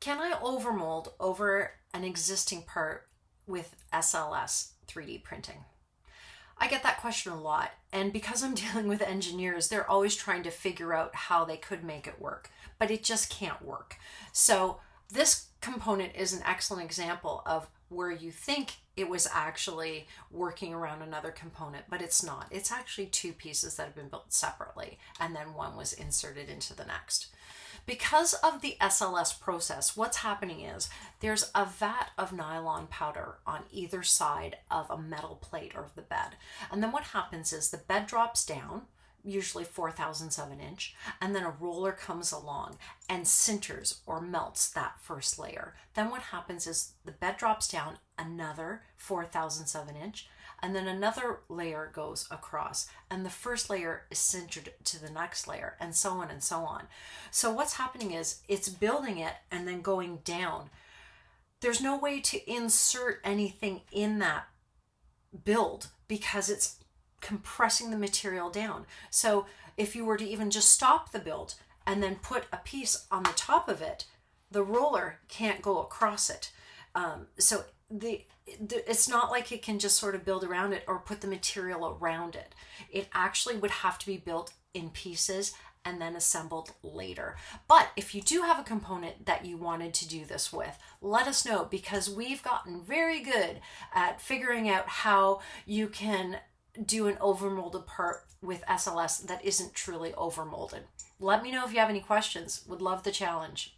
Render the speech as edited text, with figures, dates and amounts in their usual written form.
Can I overmold over an existing part with SLS 3D printing? I get that question a lot, and because I'm dealing with engineers, they're always trying to figure out how they could make it work, but it just can't work. So this component is an excellent example of where you think it was actually working around another component, but it's not. It's actually two pieces that have been built separately, and then one was inserted into the next. Because of the SLS process, what's happening is there's a vat of nylon powder on either side of a metal plate or the bed. And then what happens is the bed drops down, usually 4,007 inch, and then a roller comes along and sinters or melts that first layer. Then what happens is the bed drops down another 4,007 inch, and then another layer goes across, and the first layer is sintered to the next layer, and so on and so on. So what's happening is it's building it and then going down. There's no way to insert anything in that build because it's compressing the material down. So if you were to even just stop the build and then put a piece on the top of it, the roller can't go across it. So it's not like it can just sort of build around it or put the material around it. It actually would have to be built in pieces and then assembled later. But if you do have a component that you wanted to do this with, let us know, because we've gotten very good at figuring out how you can do an overmolded part with SLS that isn't truly overmolded. Let me know if you have any questions. Would love the challenge.